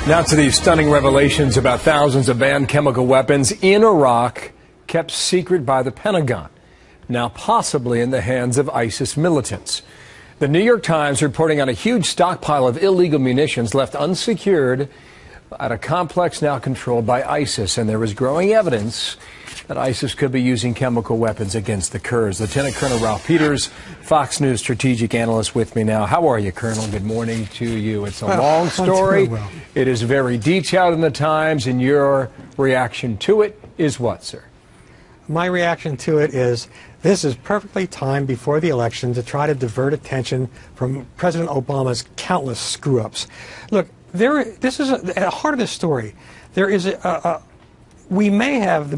Now to these stunning revelations about thousands of banned chemical weapons in Iraq kept secret by the Pentagon, now possibly in the hands of ISIS militants. The New York Times reporting on a huge stockpile of illegal munitions left unsecured at a complex now controlled by ISIS, and there is growing evidence that ISIS could be using chemical weapons against the Kurds. Lieutenant Colonel Ralph Peters, Fox News strategic analyst, with me now. How are you, Colonel? Good morning to you. It's a long story. It is very detailed in the Times, and your reaction to it is what, sir? My reaction to it is this is perfectly timed before the election to try to divert attention from President Obama's countless screw-ups. Look, this is at the heart of this story. There is the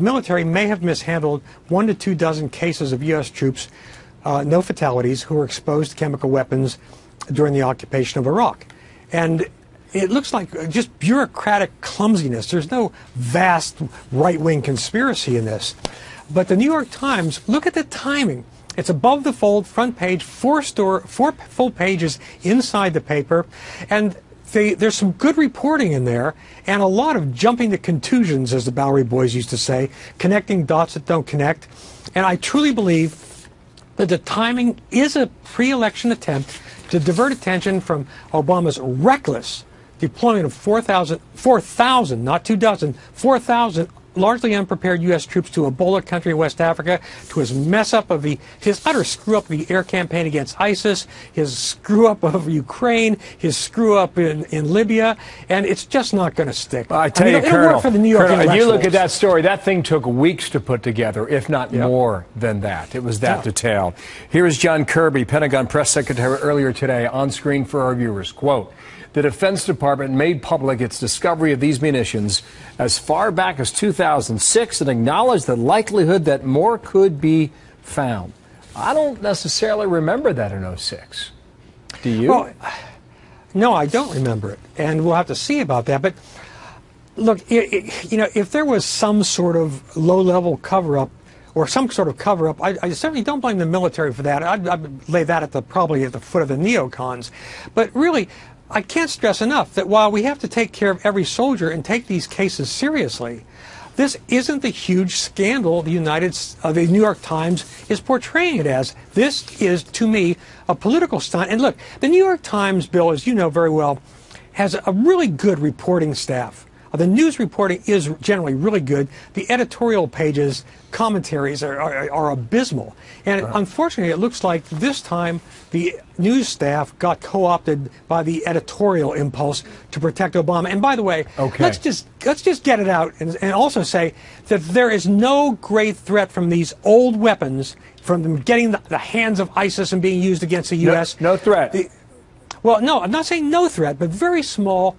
military may have mishandled 1 to 2 dozen cases of U.S. troops, no fatalities, who were exposed to chemical weapons during the occupation of Iraq. And it looks like just bureaucratic clumsiness. There's no vast right-wing conspiracy in this. But the New York Times, look at the timing. It's above the fold, front page, four full pages inside the paper, and there's some good reporting in there, and a lot of jumping to contusions, as the Bowery boys used to say, connecting dots that don't connect. And I truly believe that the timing is a pre-election attempt to divert attention from Obama's reckless deployment of 4,000, not 2 dozen, 4,000 largely unprepared U.S. troops to Ebola country in West Africa, to his mess up of his utter screw up of the air campaign against ISIS, his screw up of Ukraine, his screw up in Libya, and it's just not going to stick. I tell you, Colonel, for the New York Colonel, you look at that story, that thing took weeks to put together, if not more than that. It was that detailed. Here is John Kirby, Pentagon press secretary, earlier today on screen for our viewers. Quote, "The Defense Department made public its discovery of these munitions as far back as 2006 and acknowledged the likelihood that more could be found." I don't necessarily remember that in 06. Do you? Well, no, I don't remember it, and we'll have to see about that. But look, if there was some sort of low-level cover-up or some sort of cover-up, I certainly don't blame the military for that. I'd lay that probably at the foot of the neocons. But really, I can't stress enough that while we have to take care of every soldier and take these cases seriously, this isn't the huge scandal the New York Times is portraying it as. This is, to me, a political stunt. And look, the New York Times, Bill, as you know very well, has a really good reporting staff. The news reporting is generally really good. The editorial pages, commentaries are abysmal. And unfortunately, it looks like this time the news staff got co-opted by the editorial impulse to protect Obama. And by the way, let's just get it out and also say that there is no great threat from these old weapons, from them getting the hands of ISIS and being used against the U.S. No threat. Well, no, I'm not saying no threat, but very small.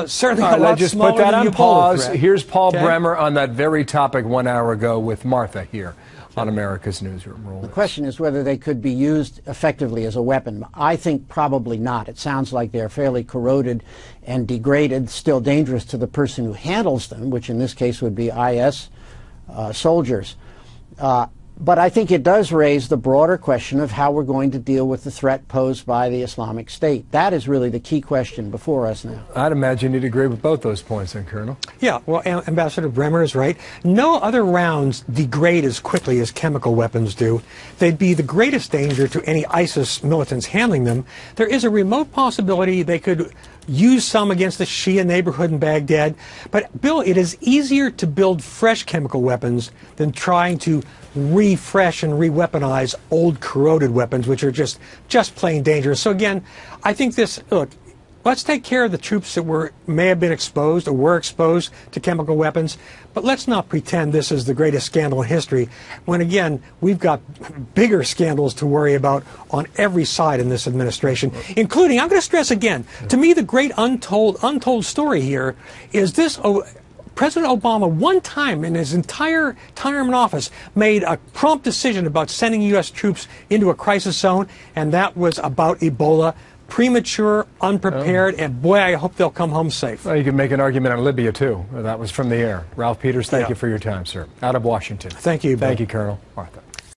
Certainly a lot just smaller put that than on pause. threat. Here's Paul Bremer on that very topic 1 hour ago with Martha here on America's Newsroom. The question is whether they could be used effectively as a weapon. I think probably not. It sounds like they're fairly corroded and degraded, still dangerous to the person who handles them, which in this case would be IS soldiers. But I think it does raise the broader question of how we're going to deal with the threat posed by the Islamic State. That is really the key question before us now. I'd imagine you'd agree with both those points, then, Colonel. Yeah, well, Ambassador Bremer is right. No other rounds degrade as quickly as chemical weapons do. They'd be the greatest danger to any ISIS militants handling them. There is a remote possibility they could use some against the Shia neighborhood in Baghdad. But, Bill, it is easier to build fresh chemical weapons than trying to refresh and re-weaponize old corroded weapons, which are just plain dangerous. So again, I think look, let's take care of the troops that may have been exposed or were exposed to chemical weapons, but let's not pretend this is the greatest scandal in history, when again, we've got bigger scandals to worry about on every side in this administration, including, I'm going to stress again, to me the great untold story here is this. President Obama, one time in his entire term in office, made a prompt decision about sending U.S. troops into a crisis zone, and that was about Ebola. Premature, unprepared, and boy, I hope they'll come home safe. Well, you could make an argument on Libya, too. That was from the air. Ralph Peters, thank you for your time, sir. Out of Washington. Thank you, Bill. Thank you, Colonel. Martha.